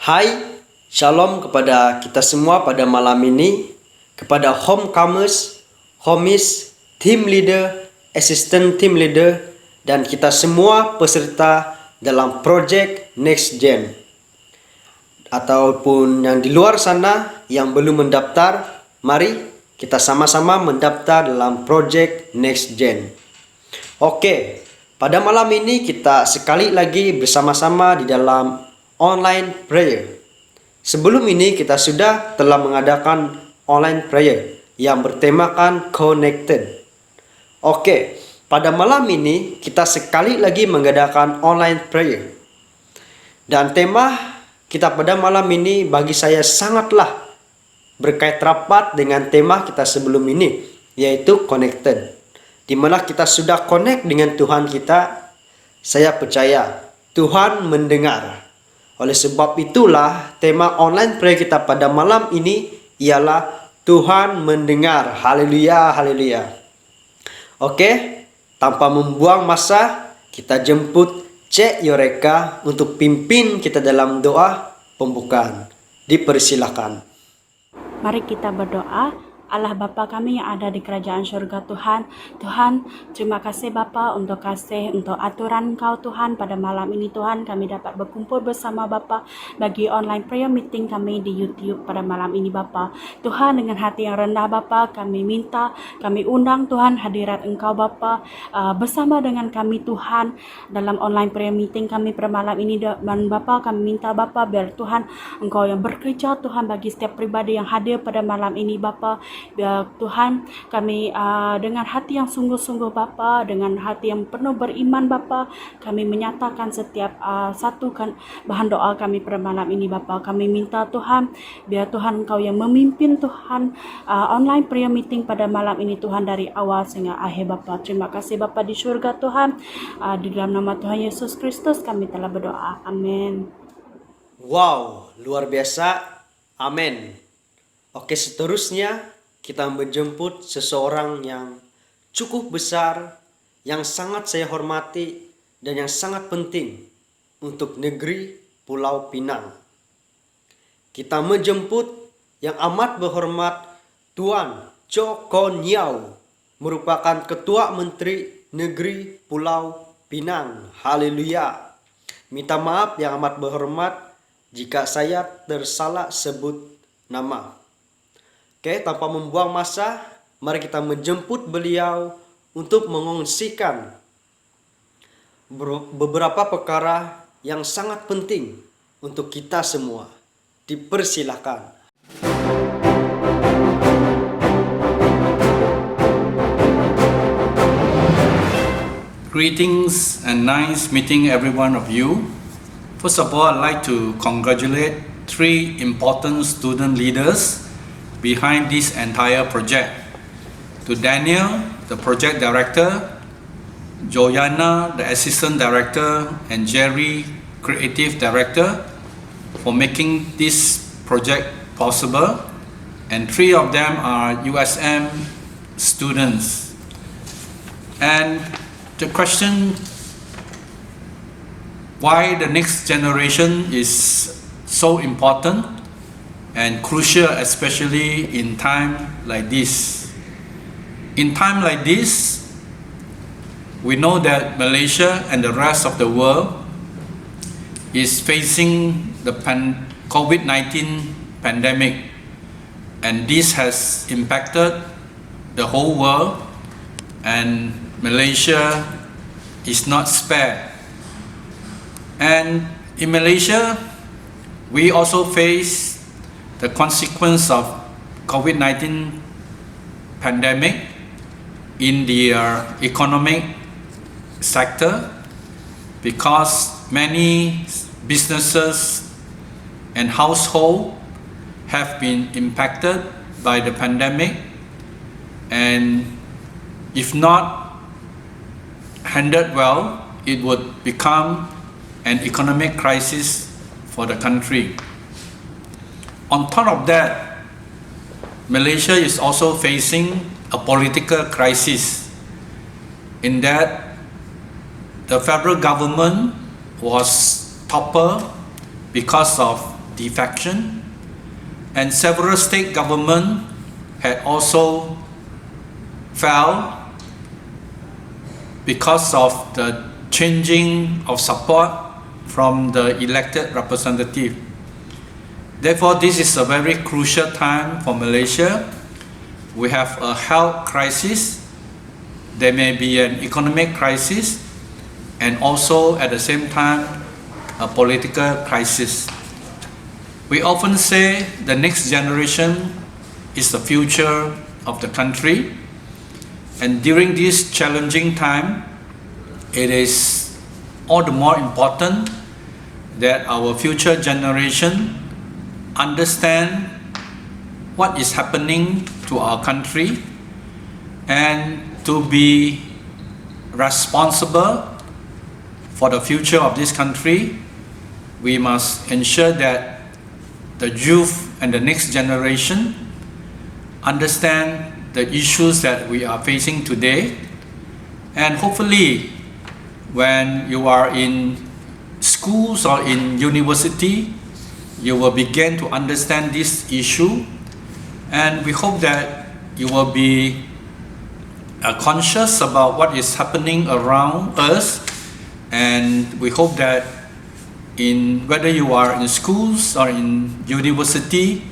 Hai, Shalom kepada kita semua pada malam ini, kepada homecomers, homies, team leader, assistant team leader, dan kita semua peserta dalam project Next Gen. Ataupun yang di luar sana yang belum mendaftar, mari kita sama-sama mendaftar dalam project Next Gen. Oke, pada malam ini kita sekali lagi bersama-sama di dalam online prayer. Sebelum ini kita sudah telah mengadakan online prayer yang bertemakan connected. Oke, pada malam ini kita sekali lagi mengadakan online prayer. Dan tema kita pada malam ini bagi saya sangatlah berkait rapat dengan tema kita sebelum ini, yaitu connected. Di mana kita sudah connect dengan Tuhan kita, saya percaya Tuhan mendengar. Oleh sebab itulah tema online prayer kita pada malam ini ialah Tuhan mendengar. Haleluya, haleluya. Oke, tanpa membuang masa, kita jemput Cek Yoreka untuk pimpin kita dalam doa pembukaan. Dipersilakan. Mari kita berdoa. Allah Bapa kami yang ada di kerajaan surga Tuhan. Tuhan, terima kasih Bapa untuk kasih, untuk aturan Engkau Tuhan pada malam ini Tuhan. Kami dapat berkumpul bersama Bapa bagi online prayer meeting kami di YouTube pada malam ini Bapa. Tuhan, dengan hati yang rendah Bapa, kami minta, kami undang Tuhan hadirat Engkau Bapa bersama dengan kami Tuhan dalam online prayer meeting kami pada malam ini. Dan Bapa, kami minta Bapa biar Tuhan Engkau yang bekerja Tuhan bagi setiap pribadi yang hadir pada malam ini Bapa. Biar Tuhan kami dengan hati yang sungguh-sungguh Bapa, dengan hati yang penuh beriman Bapa, kami menyatakan setiap satukan bahan doa kami pada malam ini Bapa. Kami minta Tuhan biar Tuhan Engkau yang memimpin Tuhan online prayer meeting pada malam ini Tuhan dari awal sehingga akhir Bapa. Terima kasih Bapa di surga Tuhan. Di dalam nama Tuhan Yesus Kristus kami telah berdoa. Amin. Wow, luar biasa. Amin. Oke, seterusnya kita menjemput seseorang yang cukup besar, yang sangat saya hormati, dan yang sangat penting untuk negeri Pulau Pinang. Kita menjemput yang amat berhormat Tuan Joko Niau, merupakan Ketua Menteri Negeri Pulau Pinang. Haleluya. Minta maaf yang amat berhormat jika saya tersalah sebut nama. Oke, tanpa membuang masa, mari kita menjemput beliau untuk mengongsikan beberapa perkara yang sangat penting untuk kita semua. Dipersilakan. Greetings and nice meeting every one of you. First of all, I'd like to congratulate 3 important student leaders behind this entire project. To Daniel, the project director, Joanna, the assistant director, and Jerry, creative director, for making this project possible. And 3 of them are USM students. And the question why the next generation is so important and crucial, especially in time like this. In time like this, we know that Malaysia and the rest of the world is facing the COVID-19 pandemic, and this has impacted the whole world, and Malaysia is not spared. And in Malaysia, we also face the consequence of COVID-19 pandemic in the economic sector, because many businesses and households have been impacted by the pandemic, and if not handled well, it would become an economic crisis for the country. On top of that, Malaysia is also facing a political crisis, in that the federal government was toppled because of defection, and several state governments had also fell because of the changing of support from the elected representative. Therefore, this is a very crucial time for Malaysia. We have a health crisis, there may be an economic crisis, and also at the same time a political crisis. We often say the next generation is the future of the country, and during this challenging time, it is all the more important that our future generation understand what is happening to our country and to be responsible for the future of this country. We must ensure that the youth and the next generation understand the issues that we are facing today, and hopefully when you are in schools or in university, you will begin to understand this issue, and we hope that you will be conscious about what is happening around us, and we hope that whether you are in schools or in university,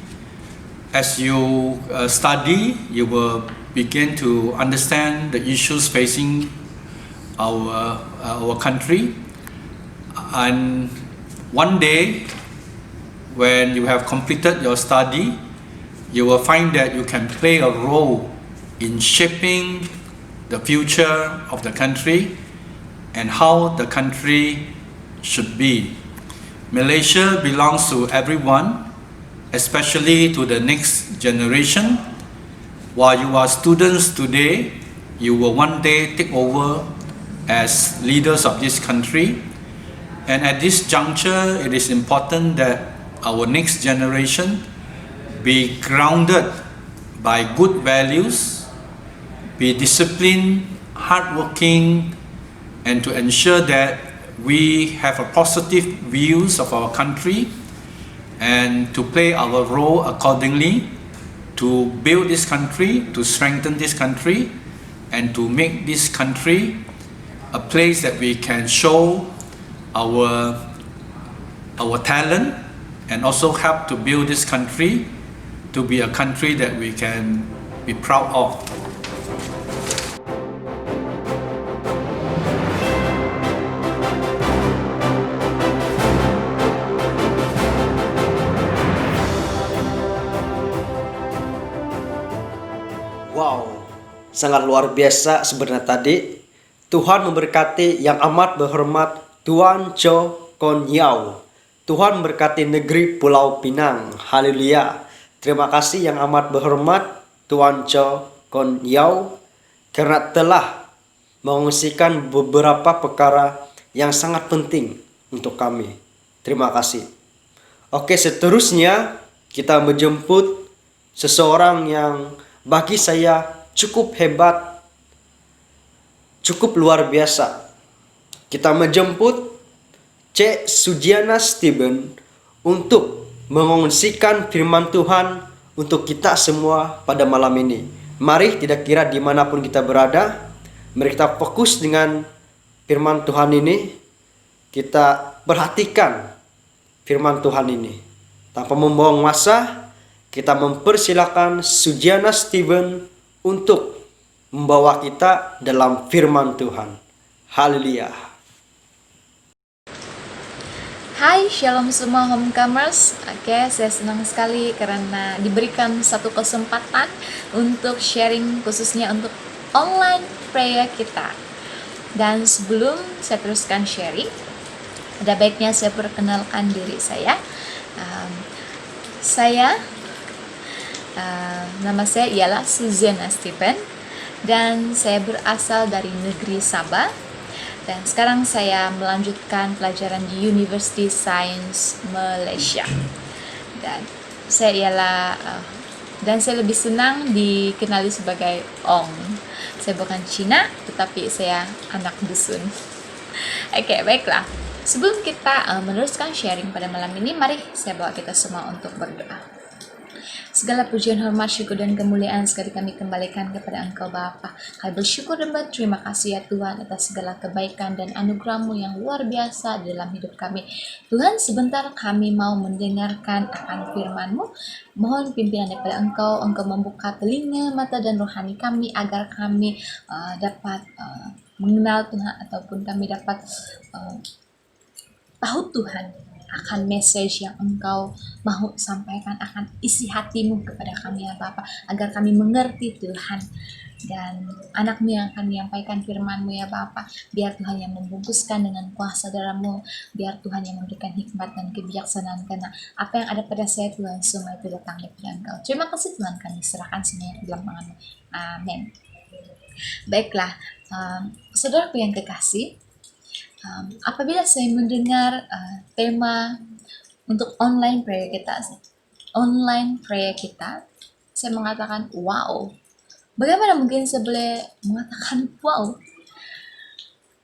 as you study, you will begin to understand the issues facing our country, and one day when you have completed your study, you will find that you can play a role in shaping the future of the country and how the country should be. Malaysia belongs to everyone, especially to the next generation. While you are students today, you will one day take over as leaders of this country. And at this juncture, it is important that our next generation be grounded by good values, be disciplined, hardworking, and to ensure that we have a positive views of our country and to play our role accordingly to build this country, to strengthen this country, and to make this country a place that we can show our talent and also help to build this country to be a country that we can be proud of. Wow, sangat luar biasa sebenarnya tadi. Tuhan memberkati yang amat berhormat Tuan Cho Kon Yau. Tuhan memberkati negeri Pulau Pinang. Haleluya. Terima kasih yang amat berhormat Tuan Cho Kon Yau karena telah mengungsikan beberapa perkara yang sangat penting untuk kami. Terima kasih. Oke, seterusnya kita menjemput seseorang yang bagi saya cukup hebat, cukup luar biasa. Kita menjemput Cik Sujiana Steven untuk mengungsikan firman Tuhan untuk kita semua pada malam ini. Mari, tidak kira dimanapun kita berada, mari kita fokus dengan firman Tuhan ini. Kita perhatikan firman Tuhan ini. Tanpa membuang masa, kita mempersilakan Sujiana Steven untuk membawa kita dalam firman Tuhan. Haleluya. Hai, shalom semua homecomers. Oke, saya senang sekali karena diberikan satu kesempatan untuk sharing khususnya untuk online prayer kita. Dan sebelum saya teruskan sharing, ada baiknya saya perkenalkan diri saya. Nama saya ialah Sujiana Steven dan saya berasal dari negeri Sabah, dan sekarang saya melanjutkan pelajaran di University Science Malaysia. Dan saya lebih senang dikenali sebagai Ong. Saya bukan Cina, tetapi saya anak dusun. Oke, baiklah. Sebelum kita meneruskan sharing pada malam ini, mari saya bawa kita semua untuk berdoa. Segala pujian, hormat, syukur, dan kemuliaan sekali kami kembalikan kepada Engkau Bapa. Kami bersyukur dan berterima kasih ya Tuhan atas segala kebaikan dan anugerah-Mu yang luar biasa dalam hidup kami. Tuhan, sebentar kami mau mendengarkan akan firman-Mu. Mohon pimpinan daripada Engkau membuka telinga, mata, dan rohani kami agar kami dapat mengenal Tuhan, ataupun kami dapat tahu Tuhan akan message yang Engkau mau sampaikan, akan isi hati-Mu kepada kami ya Bapa, agar kami mengerti Tuhan. Dan anak-Mu yang akan menyampaikan firman-Mu ya Bapa, biar Tuhan yang membungkuskan dengan kuasa darah-Mu, biar Tuhan yang memberikan hikmat dan kebijaksanaan, karena apa yang ada pada saya Tuhan semua itu datang dari Engkau. Terima kasih Tuhan, kami serahkan semuanya di dalam tangan-Mu. Amin. Baiklah, saudaraku yang kekasih, apabila saya mendengar tema untuk online prayer kita, saya mengatakan wow. Bagaimana mungkin saya boleh mengatakan wow?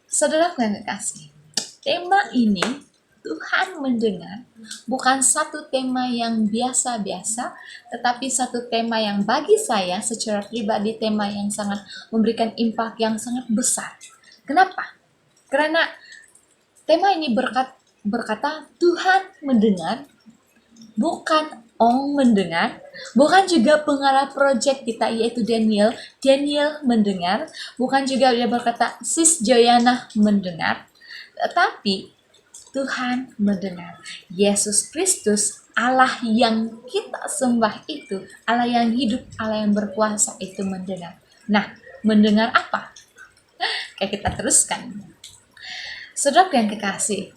Saudara yang kekasih, tema ini Tuhan mendengar bukan satu tema yang biasa-biasa, tetapi satu tema yang bagi saya secara pribadi tema yang sangat memberikan impact yang sangat besar. Kenapa? Karena tema ini berkata Tuhan mendengar, bukan Ong mendengar, bukan juga pengarah proyek kita yaitu Daniel mendengar, bukan juga dia berkata Sis Joyana mendengar, tetapi Tuhan mendengar. Yesus Kristus, Allah yang kita sembah itu, Allah yang hidup, Allah yang berkuasa itu mendengar. Nah, mendengar apa? Kayak kita teruskan. Saudara yang kekasih,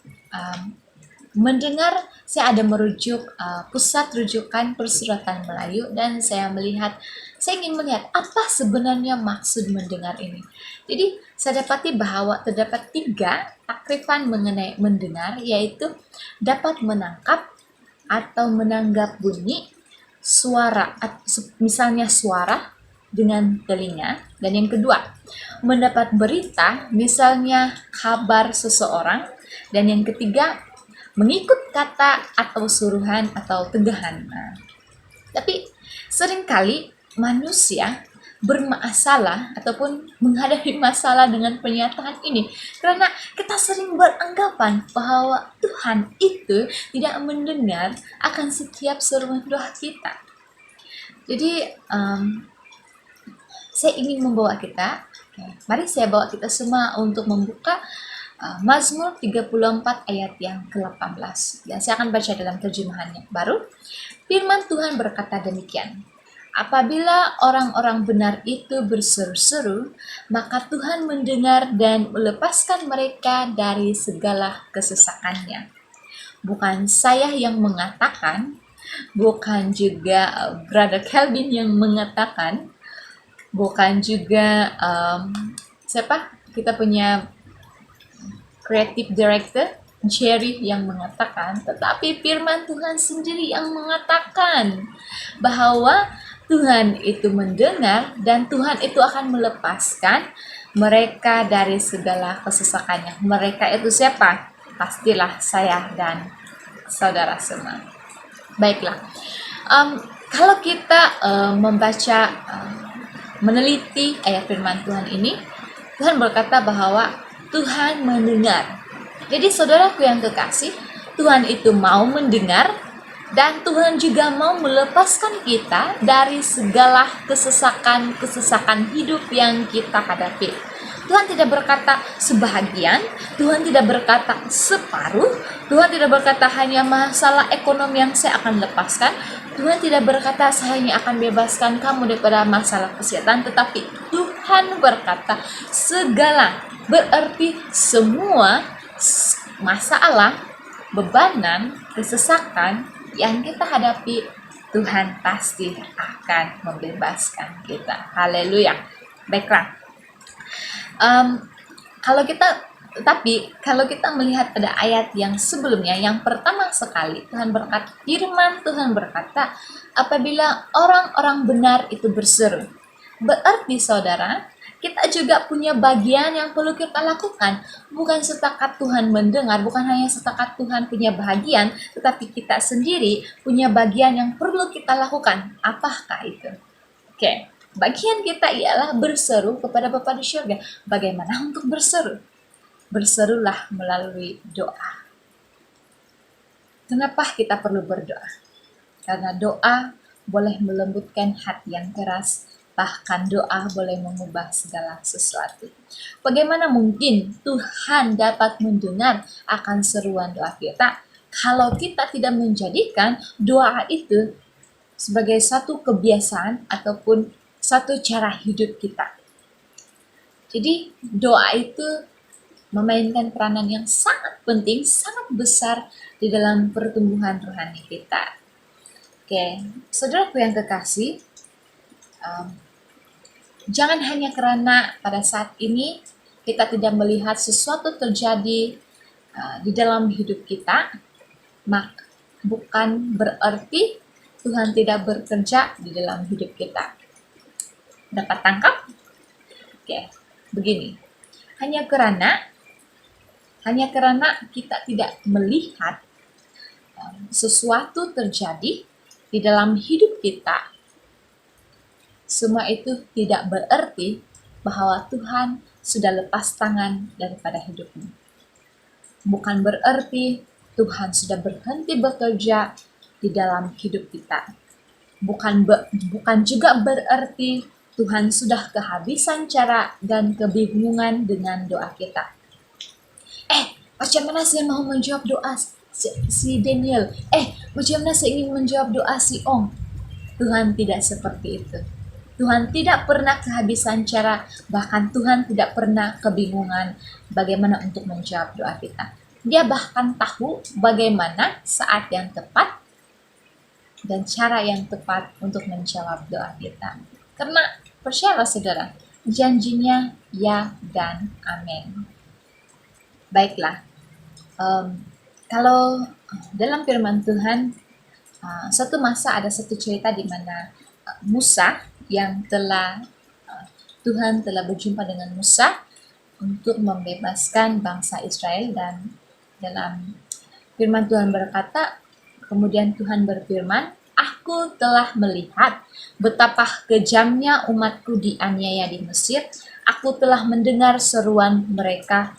mendengar, saya ada merujuk pusat rujukan persuratan Melayu, dan saya ingin melihat apa sebenarnya maksud mendengar ini. Jadi saya dapati bahwa terdapat 3 takrifan mengenai mendengar, yaitu dapat menangkap atau menanggap bunyi, suara, misalnya suara dengan telinga, dan yang kedua mendapat berita, misalnya kabar seseorang, dan yang ketiga mengikut kata atau suruhan atau tegahan. Tapi seringkali manusia bermasalah ataupun menghadapi masalah dengan pernyataan ini, karena kita sering beranggapan bahwa Tuhan itu tidak mendengar akan setiap seruan doa kita. Jadi saya ingin membawa kita, mari saya bawa kita semua untuk membuka Mazmur 34 ayat yang ke-18. Dan saya akan baca dalam terjemahannya baru. Firman Tuhan berkata demikian. Apabila orang-orang benar itu berseru-seru, maka Tuhan mendengar dan melepaskan mereka dari segala kesesakannya. Bukan saya yang mengatakan, bukan juga Brother Kelvin yang mengatakan, bukan juga kita punya Creative Director Jerry yang mengatakan, tetapi firman Tuhan sendiri yang mengatakan bahwa Tuhan itu mendengar dan Tuhan itu akan melepaskan mereka dari segala kesesakannya. Mereka itu siapa? Pastilah saya dan saudara semua. Baiklah, kalau kita membaca, meneliti ayat firman Tuhan ini, Tuhan berkata bahwa Tuhan mendengar. Jadi saudaraku yang kekasih, Tuhan itu mau mendengar dan Tuhan juga mau melepaskan kita dari segala kesesakan hidup yang kita hadapi. Tuhan tidak berkata sebahagian, Tuhan tidak berkata separuh, Tuhan tidak berkata hanya masalah ekonomi yang saya akan lepaskan, Tuhan tidak berkata saya hanya akan bebaskan kamu daripada masalah kesehatan, tetapi Tuhan berkata segala. Berarti semua masalah, bebanan, kesesakan yang kita hadapi, Tuhan pasti akan membebaskan kita. Haleluya. Baiklah. Kalau kita melihat pada ayat yang sebelumnya, yang pertama sekali, firman Tuhan berkata, apabila orang-orang benar itu berseru. Berarti saudara, kita juga punya bagian yang perlu kita lakukan. Bukan setakat Tuhan mendengar, bukan hanya setakat Tuhan punya bagian, tetapi kita sendiri punya bagian yang perlu kita lakukan. Apakah itu? Oke, bagian kita ialah berseru kepada Bapa di surga. Bagaimana untuk berseru? Berserulah melalui doa. Kenapa kita perlu berdoa? Karena doa boleh melembutkan hati yang keras, bahkan doa boleh mengubah segala sesuatu. Bagaimana mungkin Tuhan dapat mendengar akan seruan doa kita kalau kita tidak menjadikan doa itu sebagai satu kebiasaan ataupun satu cara hidup kita. Jadi doa itu memainkan peranan yang sangat penting, sangat besar di dalam pertumbuhan rohani kita. Oke, saudaraku yang kekasih, jangan hanya karena pada saat ini kita tidak melihat sesuatu terjadi di dalam hidup kita, maka bukan berarti Tuhan tidak bekerja di dalam hidup kita. Dapat tangkap? Oke, begini. Hanya karena kita tidak melihat sesuatu terjadi di dalam hidup kita, semua itu tidak berarti bahwa Tuhan sudah lepas tangan daripada hidupmu. Bukan berarti Tuhan sudah berhenti bekerja di dalam hidup kita. Bukan juga berarti Tuhan sudah kehabisan cara dan kebingungan dengan doa kita. Macam mana saya mau menjawab doa si Daniel? Macam mana saya ingin menjawab doa si Ong? Tuhan tidak seperti itu. Tuhan tidak pernah kehabisan cara, bahkan Tuhan tidak pernah kebingungan bagaimana untuk menjawab doa kita. Dia bahkan tahu bagaimana saat yang tepat dan cara yang tepat untuk menjawab doa kita. Karena percayalah saudara, janjinya ya dan amin. Baiklah, kalau dalam firman Tuhan, satu masa ada satu cerita di mana Musa yang Tuhan telah berjumpa dengan Musa untuk membebaskan bangsa Israel, dan dalam firman Tuhan berkata, kemudian Tuhan berfirman, "Aku telah melihat betapa kejamnya umatku dianiaya di Mesir. Aku telah mendengar seruan mereka,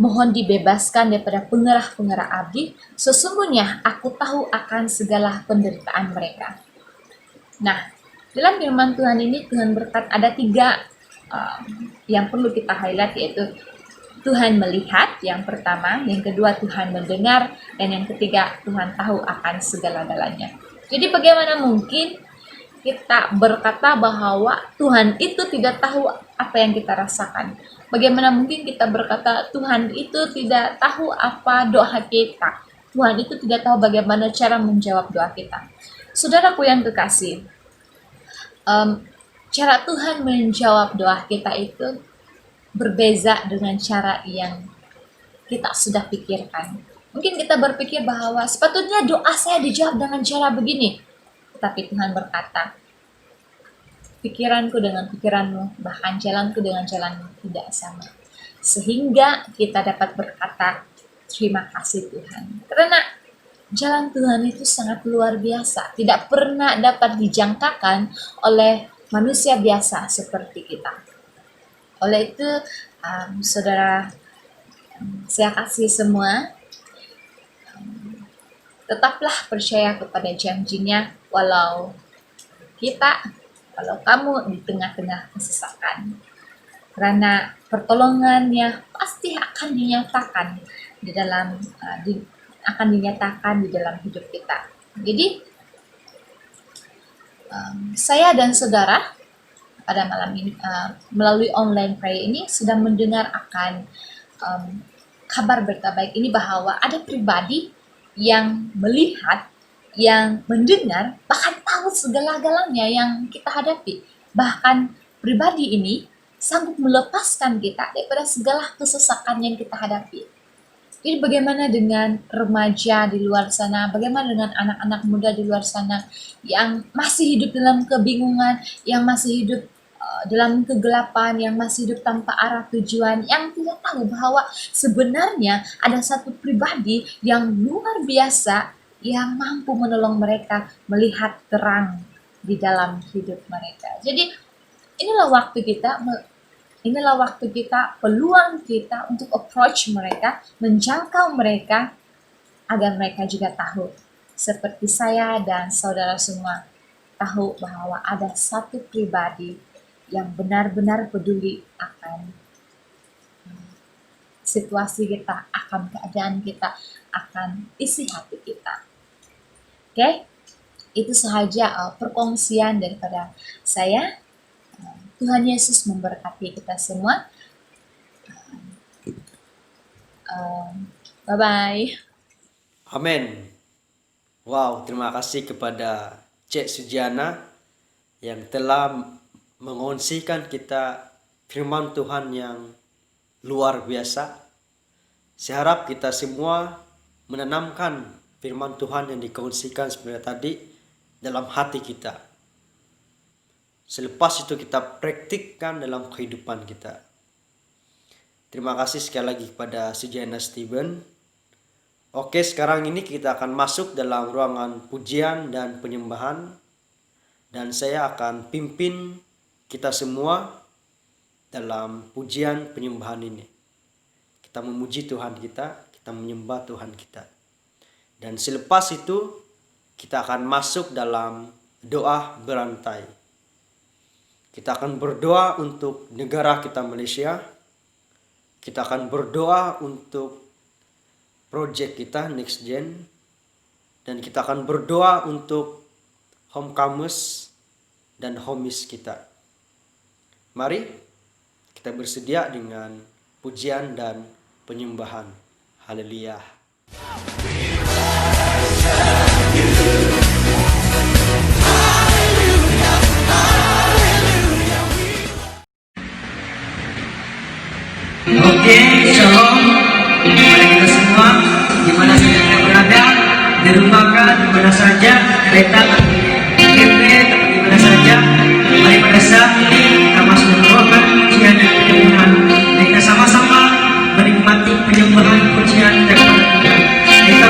mohon dibebaskan daripada pengerah-pengerah abdi. Sesungguhnya aku tahu akan segala penderitaan mereka." Nah, dalam firman Tuhan ini Tuhan berkata ada 3 yang perlu kita highlight, yaitu Tuhan melihat yang pertama, yang kedua Tuhan mendengar, dan yang ketiga Tuhan tahu akan segala-galanya. Jadi bagaimana mungkin kita berkata bahwa Tuhan itu tidak tahu apa yang kita rasakan? Bagaimana mungkin kita berkata Tuhan itu tidak tahu apa doa kita? Tuhan itu tidak tahu bagaimana cara menjawab doa kita. Saudaraku yang kekasih, cara Tuhan menjawab doa kita itu berbeza dengan cara yang kita sudah pikirkan. Mungkin kita berpikir bahwa sepatutnya doa saya dijawab dengan cara begini. Tapi Tuhan berkata, pikiranku dengan pikiranmu, bahkan jalanku dengan jalanmu tidak sama. Sehingga kita dapat berkata, terima kasih Tuhan. Karena jalan Tuhan itu sangat luar biasa. Tidak pernah dapat dijangkakan oleh manusia biasa seperti kita. Oleh itu, saudara, saya kasih semua, tetaplah percaya kepada janjinya walau kamu di tengah-tengah kesesakan. Karena pertolongannya pasti akan dinyatakan di dalam hidup kita. Jadi, saya dan saudara pada malam ini melalui online prayer ini sedang mendengar akan kabar berita baik ini, bahwa ada pribadi yang melihat, yang mendengar, bahkan tahu segala-galanya yang kita hadapi. Bahkan pribadi ini sanggup melepaskan kita daripada segala kesesakan yang kita hadapi. Jadi bagaimana dengan remaja di luar sana, bagaimana dengan anak-anak muda di luar sana yang masih hidup dalam kebingungan, yang masih hidup dalam kegelapan, yang masih hidup tanpa arah tujuan, yang tidak tahu bahwa sebenarnya ada satu pribadi yang luar biasa yang mampu menolong mereka melihat terang di dalam hidup mereka. Jadi inilah waktu kita, peluang kita untuk approach mereka, menjangkau mereka, agar mereka juga tahu, seperti saya dan saudara semua, tahu bahwa ada satu pribadi yang benar-benar peduli akan situasi kita, akan keadaan kita, akan isi hati kita. Oke? Itu sahaja perkongsian daripada saya. Tuhan Yesus memberkati kita semua. Bye-bye. Amin. Wow, terima kasih kepada Cek Sujiana yang telah mengongsikan kita firman Tuhan yang luar biasa. Saya harap kita semua menanamkan firman Tuhan yang dikongsikan sebenarnya tadi dalam hati kita. Selepas itu kita praktikkan dalam kehidupan kita. Terima kasih sekali lagi kepada Sujiana Steven. Oke, sekarang ini kita akan masuk dalam ruangan pujian dan penyembahan. Dan saya akan pimpin kita semua dalam pujian penyembahan ini. Kita memuji Tuhan kita menyembah Tuhan kita. Dan selepas itu kita akan masuk dalam doa berantai. Kita akan berdoa untuk negara kita Malaysia. Kita akan berdoa untuk project kita Next Gen. Dan kita akan berdoa untuk homecomers dan homies kita. Mari kita bersedia dengan pujian dan penyembahan. Haleluya. Oke, shalom kepada kita semua, dimana saja kita berada, di rumah kah, dimana saja, kereta, cafe, dimana saja. Mari pada saat ini kita masuk meneruskan pujian dan penyembahan. Kita sama-sama menikmati penyembahan pujian dan penyembahan. Kita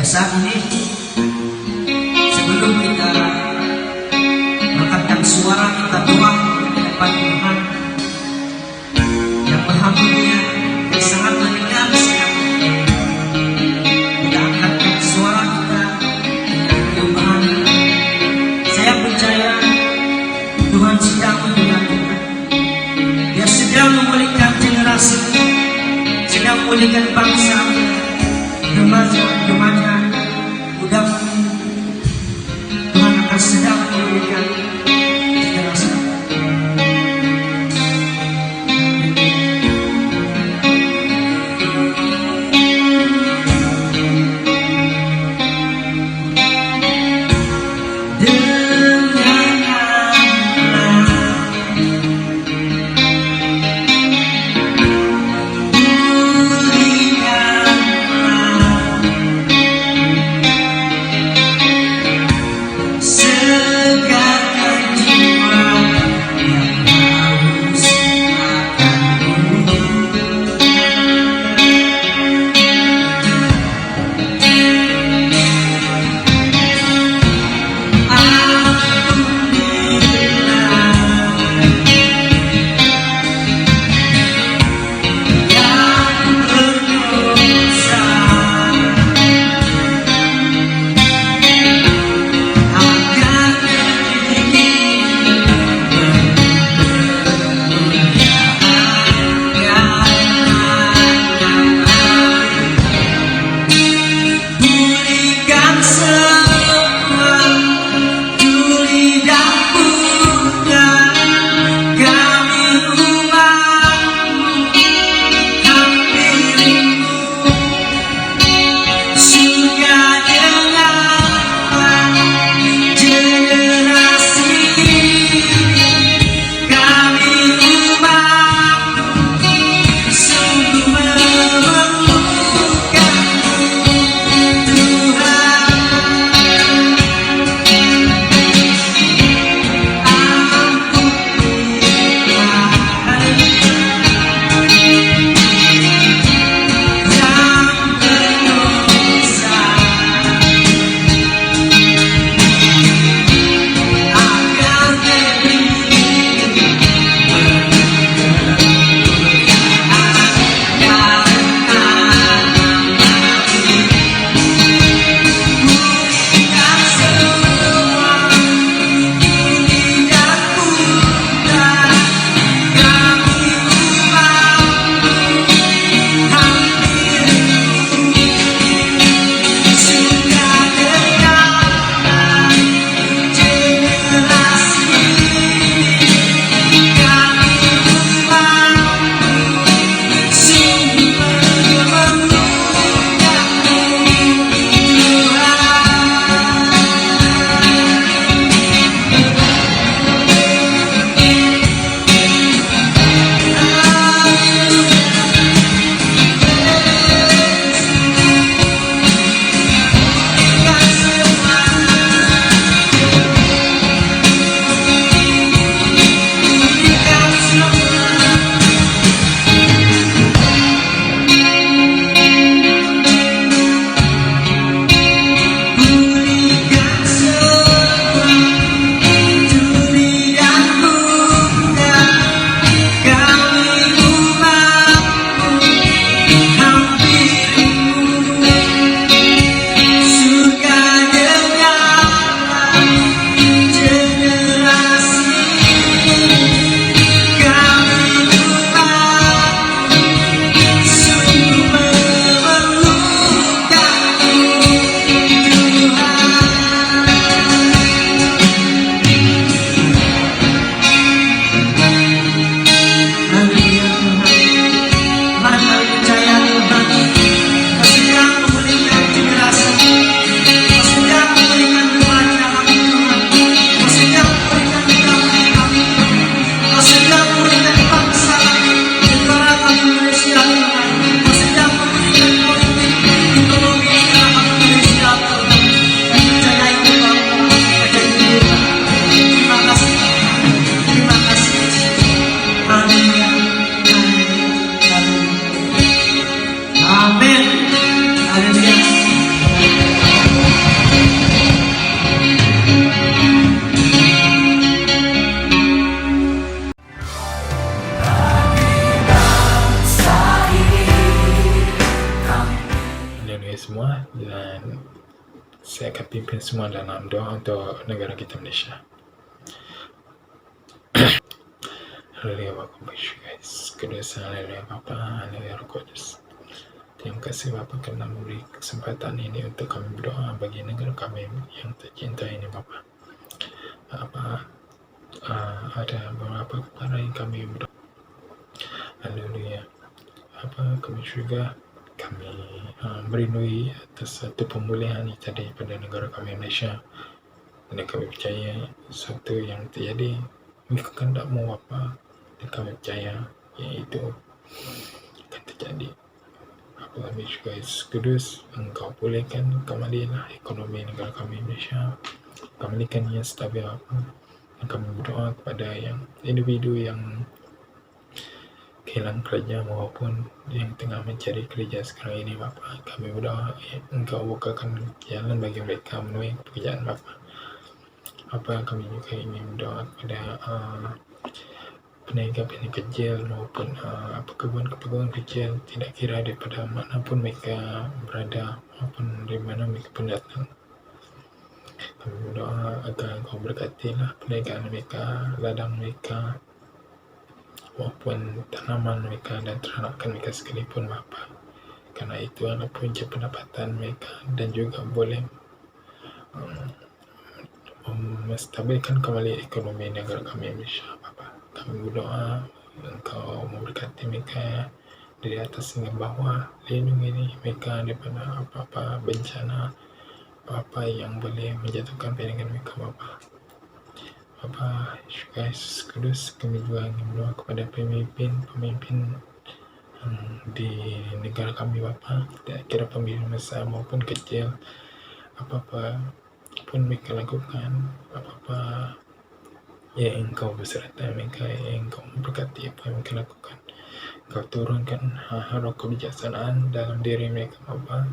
pada saat ini sebelum kita mengangkatkan suara kita doa di depan Tuhan yang Maha Mulia dan sangat mendengar setiap kita angkatkan suara kita dengan perubahan. Saya percaya Tuhan sedang memberkati, Dia sedang memulihkan generasi, sedang memulihkan bangsa, remaja, mudah-mudahan melalui semua, dan saya akan pimpin semua dalam doa untuk negara kita Malaysia. Haleluya Bapa, guys. Kudus, haleluya Bapa, haleluya Roh Kudus. Terima kasih Bapa kerana memberi kesempatan ini untuk kami berdoa bagi negara kami yang tercinta ini Bapa. Ada beberapa perkara yang kami berdoa. Haleluya. Kami juga merindui atas satu pemulihan yang terjadi pada negara kami Malaysia. Dan kami percaya sesuatu yang terjadi mengikut kehendak-Mu Bapa. Dan kami percaya iaitu akan terjadi. Kami juga Yesus Kudus, Engkau pulihkan kembalilah ekonomi negara kami Malaysia. Kembalikan ia stabil Bapa. Dan kami berdoa kepada yang individu yang kehilangan kerja maupun yang tengah mencari kerja sekarang ini Bapa. Kami berdoa Engkau bukakan jalan bagi mereka memenuhi pekerjaan Bapa. Kami juga ingin berdoa kepada peniaga-peniaga kecil maupun pekebun-pekebun kecil, tidak kira daripada manapun mereka berada maupun dari mana mereka pun datang. Kami berdoa agar Engkau berkatilah perniagaan mereka, ladang mereka maupun tanaman mereka dan teranakan mereka sekalipun Bapa. Karena itu adalah punca pendapatan mereka dan juga boleh menstabilkan kembali ekonomi negara kami Malaysia Bapa. Kami berdoa Engkau memberkati mereka dari atas hingga bawah, lindungi mereka daripada apa-apa bencana, apa yang boleh menjatuhkan perniagaan mereka Bapa. Bapa, Yesus Kudus, kami juga ingin berdoa kepada pemimpin di negara kami Bapa, tidak kira pemimpin besar maupun kecil, apa-apa pun mereka lakukan, apa-apa yang Engkau berserta mereka, yang Engkau memberkati apa yang mereka lakukan. Engkau turunkan roh kebijaksanaan dalam diri mereka Bapa,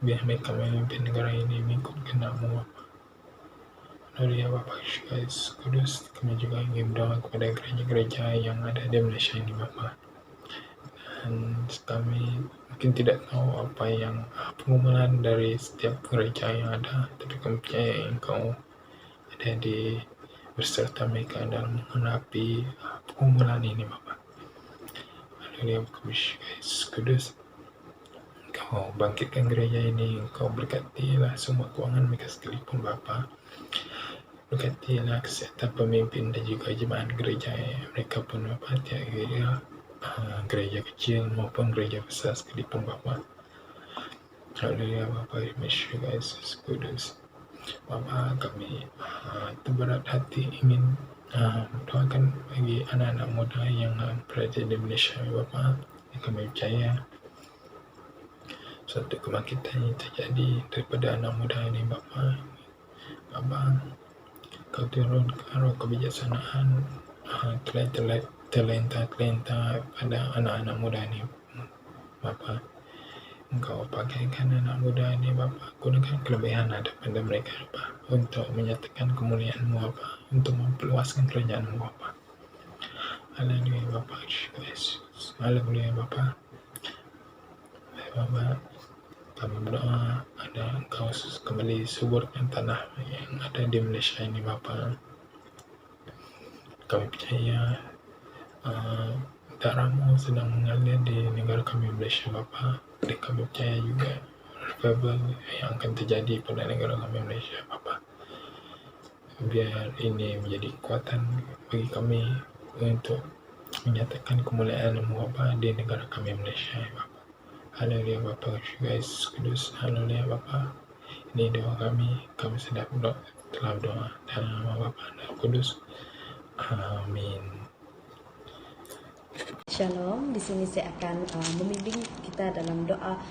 biar mereka memimpin negara ini mengikut kehendak-Mu Bapa. Haleluya Bapa, Yesus Kudus, kami juga ingin berdoa kepada gereja-gereja yang ada di Malaysia ini Bapa. Dan kami mungkin tidak tahu apa yang pengumuman dari setiap gereja yang ada, tapi kami percaya Engkau ada di berserta mereka dalam menghadapi pengumuman ini Bapa. Haleluya Bapa, Yesus Kudus, Engkau bangkitkan gereja ini, Engkau berkatilah semua keuangan mereka sekalipun Bapa. Berkatilah kesehatan pemimpin dan juga jemaat gereja mereka pun Bapa, tiap gereja kecil maupun gereja besar sekalipun Bapa. Haleluya Bapa, Yesus Kudus. Bapa, kami terberat hati ingin doakan bagi anak-anak muda yang berada di Malaysia Bapa. Kami percaya suatu kebangkitan yang terjadi daripada anak muda ini Bapa. Kau turunkan roh kebijaksanaan, talenta pada anak-anak muda ini Bapa. Engkau pakaikan anak muda ini Bapa, gunakan kelebihan ada pada mereka Bapa, untuk menyatakan kemuliaan-Mu Bapa, untuk memperluaskan kerajaan-Mu Bapa. Haleluya Bapa, Yesus. Haleluya Bapa. Bapa, kami berdoa ada Engkau kembali suburkan tanah yang ada di Malaysia ini Bapa. Kami percaya darah-Mu sedang mengalir di negara kami Malaysia Bapa. Dan kami percaya juga revival yang akan terjadi pada negara kami Malaysia Bapa. Biar ini menjadi kekuatan bagi kami untuk menyatakan kemuliaan-Mu Bapa di negara kami Malaysia Bapa. Haleluya Bapa, Yesus Kudus. Haleluya Bapa. Ini doa kami sedang telah berdoa dalam nama Bapa dan Kudus. Amin. Shalom, di sini saya akan membimbing kita dalam doa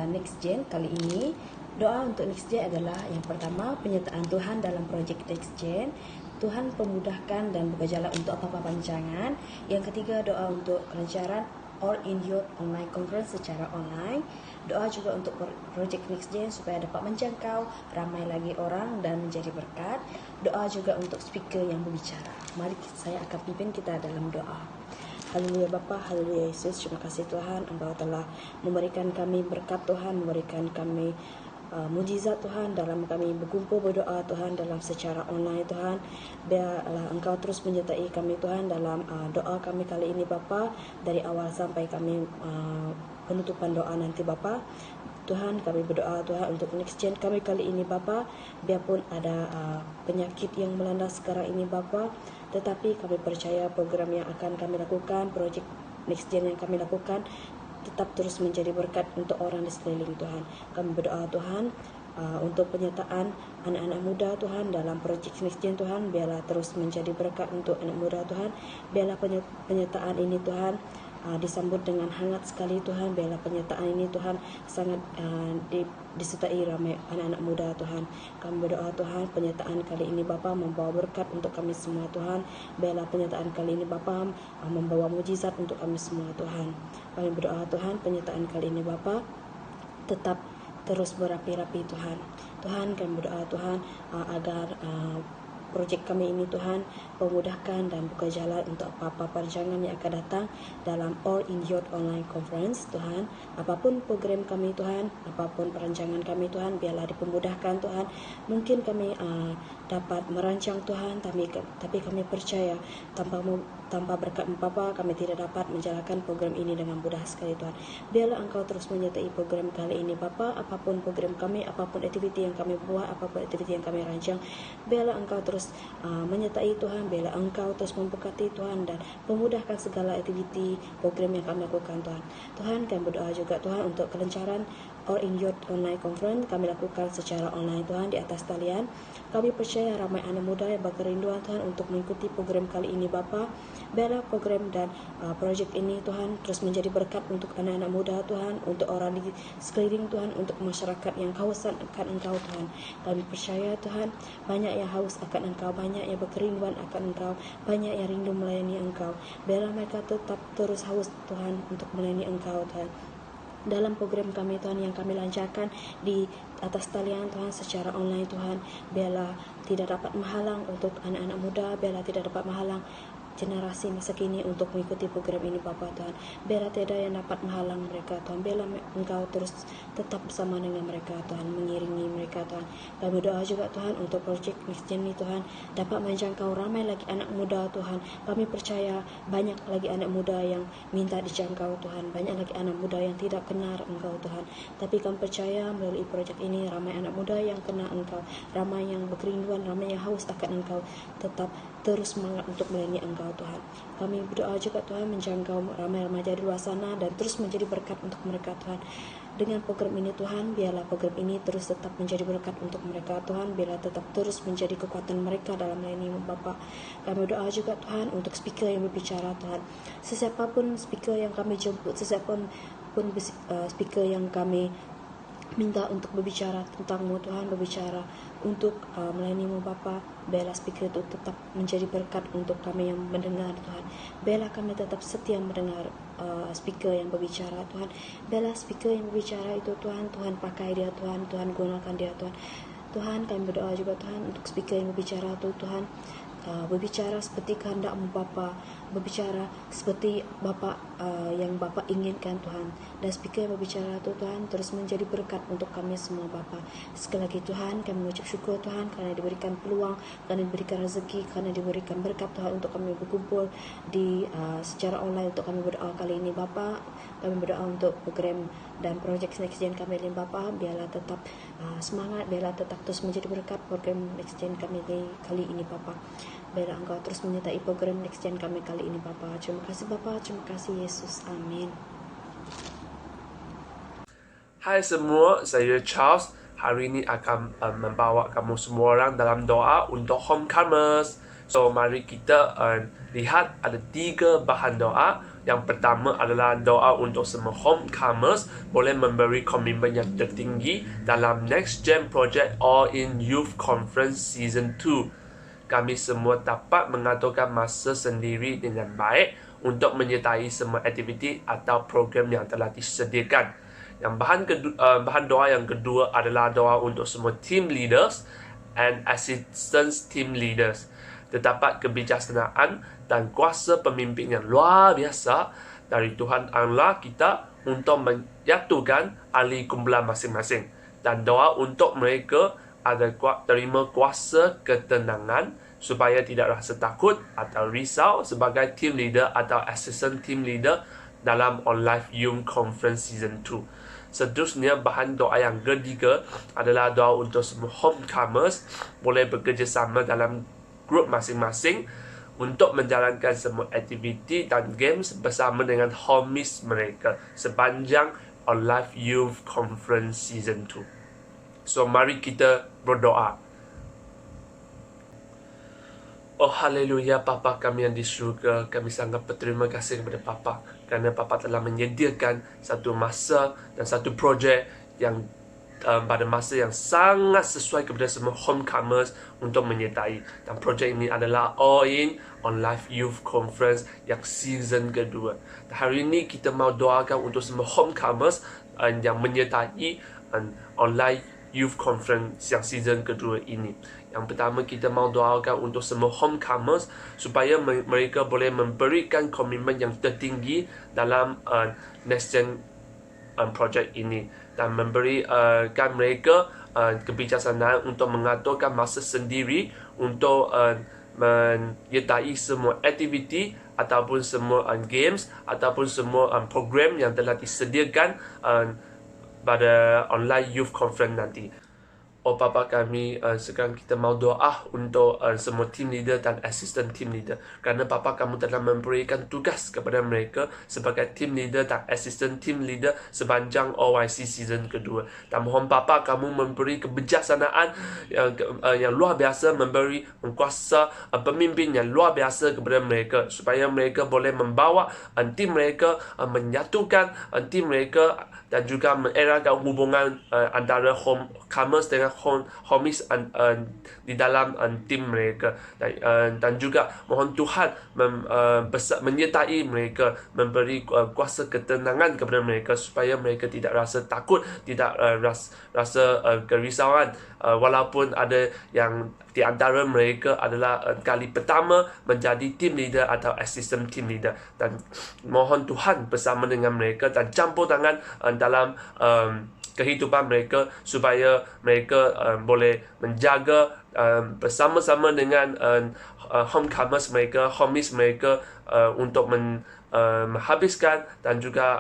Next Gen kali ini. Doa untuk Next Gen adalah yang pertama, penyertaan Tuhan dalam projek Next Gen. Tuhan pemudahkan dan buka jalan untuk apa-apa panjangan. Yang ketiga, doa untuk kelancaran All in Youth Online Conference secara online. Doa juga untuk projek Next Gen supaya dapat menjangkau ramai lagi orang dan menjadi berkat. Doa juga untuk speaker yang berbicara. Mari saya akan pimpin kita dalam doa. Haleluya Bapa, haleluya Yesus. Terima kasih Tuhan, Engkau telah memberikan kami berkat Tuhan, memberikan kami mujizat Tuhan dalam kami berkumpul berdoa Tuhan dalam secara online Tuhan. Biarlah Engkau terus menyertai kami Tuhan dalam doa kami kali ini Bapa, dari awal sampai kami penutupan doa nanti Bapa. Tuhan, kami berdoa Tuhan untuk next gen kami kali ini Bapa. Biarpun ada penyakit yang melanda sekarang ini Bapa, tetapi kami percaya program yang akan kami lakukan, projek next gen yang kami lakukan tetap terus menjadi berkat untuk orang di sekeliling Tuhan. Kami berdoa Tuhan untuk penyertaan anak-anak muda Tuhan dalam projek next gen Tuhan. Biarlah terus menjadi berkat untuk anak muda Tuhan. Biarlah penyertaan ini Tuhan disambut dengan hangat sekali Tuhan. Biarlah penyertaan ini Tuhan sangat disertai ramai anak-anak muda Tuhan. Kami berdoa Tuhan, penyertaan kali ini Bapa membawa berkat untuk kami semua Tuhan. Biarlah penyertaan kali ini Bapa membawa mujizat untuk kami semua Tuhan. Kami berdoa Tuhan, penyertaan kali ini Bapa tetap terus berapi-rapi Tuhan. Tuhan, kami berdoa Tuhan agar projek kami ini Tuhan memudahkan dan buka jalan untuk apa-apa perancangan yang akan datang dalam All in Youth Online Conference Tuhan. Apapun program kami Tuhan, apapun perancangan kami Tuhan, biarlah dipermudahkan Tuhan. Mungkin kami dapat merancang Tuhan, tapi kami percaya tanpa berkat Bapa kami tidak dapat menjalankan program ini dengan mudah sekali Tuhan. Biarlah Engkau terus menyertai program kali ini Bapa. Apapun program kami, apapun aktiviti yang kami buat, apapun aktiviti yang kami rancang, biarlah Engkau terus menyertai Tuhan. Biarlah Engkau terus memberkati Tuhan dan memudahkan segala aktiviti program yang kami lakukan Tuhan. Tuhan, kami berdoa juga Tuhan untuk kelancaran All in Youth Online Conference kami lakukan secara online Tuhan di atas talian. Kami percaya ramai anak muda yang berkerinduan Tuhan untuk mengikuti program kali ini Bapa. Biarlah program dan projek ini Tuhan terus menjadi berkat untuk anak-anak muda Tuhan, untuk orang di sekeliling Tuhan, untuk masyarakat yang hausan akan Engkau Tuhan. Kami percaya Tuhan, banyak yang haus akan Engkau, banyak yang berkerinduan akan Engkau, banyak yang rindu melayani Engkau. Biarlah mereka tetap terus haus Tuhan untuk melayani Engkau Tuhan. Dalam program kami Tuhan yang kami lancarkan di atas talian Tuhan secara online Tuhan, biarlah tidak dapat menghalang untuk anak-anak muda, biarlah tidak dapat menghalang generasi masa kini untuk mengikuti program ini Bapa Tuhan. Biarlah tiada yang dapat menghalang mereka Tuhan. Biarlah Engkau terus tetap bersama dengan mereka Tuhan, mengiringi mereka Tuhan. Kami berdoa juga Tuhan untuk projek Next Gen ini Tuhan dapat menjangkau ramai lagi anak muda Tuhan. Kami percaya banyak lagi anak muda yang minta dijangkau Tuhan, banyak lagi anak muda yang tidak kenal Engkau Tuhan. Tapi kami percaya melalui projek ini ramai anak muda yang kenal Engkau, ramai yang berkerinduan, ramai yang haus akan Engkau, tetap terus semangat untuk melayani Engkau Tuhan. Kami berdoa juga Tuhan menjangkau ramai remaja di luar sana dan terus menjadi berkat untuk mereka Tuhan. Dengan program ini Tuhan, biarlah program ini terus tetap menjadi berkat untuk mereka Tuhan. Biarlah tetap terus menjadi kekuatan mereka dalam melayani Bapa. Kami berdoa juga Tuhan untuk speaker yang berbicara Tuhan. Sesiapapun speaker yang kami jemput, sesiapapun speaker yang kami minta untuk berbicara tentang-Mu Tuhan, berbicara untuk melayani-Mu Bapa. Biarlah speaker itu tetap menjadi berkat untuk kami yang mendengar Tuhan. Biarlah kami tetap setia mendengar speaker yang berbicara Tuhan. Biarlah speaker yang berbicara itu Tuhan, Tuhan pakai dia Tuhan, Tuhan gunakan dia Tuhan. Tuhan, kami berdoa juga Tuhan untuk speaker yang berbicara itu Tuhan, berbicara seperti kehendak-Mu Bapa, berbicara seperti Bapa yang Bapa inginkan Tuhan. Dan speaker yang berbicara itu Tuhan terus menjadi berkat untuk kami semua Bapa. Sekali lagi Tuhan, kami mengucap syukur Tuhan kerana diberikan peluang, kerana diberikan rezeki, kerana diberikan berkat Tuhan untuk kami berkumpul di secara online untuk kami berdoa kali ini Bapa. Kami berdoa untuk program dan projek Next Gen kami ini Bapa. Biarlah tetap semangat, biarlah tetap terus menjadi berkat program Next Gen kami kali ini Bapa. Biarlah Engkau terus menyertai program Next Gen kami kali ini Bapa. Terima kasih Bapa, terima kasih Yesus. Amin. Hai semua, saya Charles. Hari ini akan membawa kamu semua orang dalam doa untuk homecomers. So, mari kita lihat ada 3 bahan doa. Yang pertama adalah doa untuk semua homecomers boleh memberi komitmen yang tertinggi dalam Next Gen Project All in Youth Conference Season 2. Kami semua dapat mengaturkan masa sendiri dengan baik untuk menyertai semua aktiviti atau program yang telah disediakan. Yang bahan doa yang kedua adalah doa untuk semua team leaders and assistance team leaders. Terdapat kebijaksanaan dan kuasa pemimpin yang luar biasa dari Tuhan Allah kita untuk menyatukan ahli kumpulan masing-masing. Dan doa untuk mereka ada terima kuasa ketenangan supaya tidak rasa takut atau risau sebagai team leader atau assistant team leader dalam online youth conference season 2. Seterusnya, bahan doa yang ketiga adalah doa untuk semua homecomers boleh bekerjasama dalam grup masing-masing untuk menjalankan semua aktiviti dan games bersama dengan homies mereka sepanjang online youth conference season 2. So, mari kita berdoa. Oh haleluya, Bapa kami yang di syurga, kami sangat berterima kasih kepada Bapa kerana Bapa telah menyediakan satu masa dan satu projek yang pada masa yang sangat sesuai kepada semua homecomers untuk menyertai. Dan projek ini adalah All In on Life Youth Conference yang season kedua. Dan hari ini kita mau doakan untuk semua homecomers yang menyertai online Youth Conference yang season kedua ini. Yang pertama, kita mau doakan untuk semua homecomers supaya mereka boleh memberikan komitmen yang tertinggi dalam Next Gen project ini dan memberikan mereka kebijaksanaan untuk mengaturkan masa sendiri untuk menyertai semua aktiviti ataupun semua games ataupun semua program yang telah disediakan pada online youth conference nanti. Oh Bapa kami, sekarang kita mau doa untuk semua team leader dan assistant team leader, kerana Bapa kamu telah memberikan tugas kepada mereka sebagai team leader dan assistant team leader sepanjang OYC season kedua. Dan mohon Bapa kamu memberi kebijaksanaan yang luar biasa, memberi kuasa pemimpin yang luar biasa kepada mereka supaya mereka boleh membawa tim mereka, menyatukan tim mereka dan juga mengeratkan hubungan antara homecomers dengan homies di dalam tim mereka. Dan juga mohon Tuhan menyertai mereka, memberi kuasa ketenangan kepada mereka supaya mereka tidak rasa takut, tidak rasa kerisauan walaupun ada yang di antara mereka adalah kali pertama menjadi team leader atau assistant team leader. Dan mohon Tuhan bersama dengan mereka dan campur tangan dalam kehidupan mereka supaya mereka boleh menjaga bersama-sama dengan homecomers mereka, homies mereka untuk menghabiskan dan juga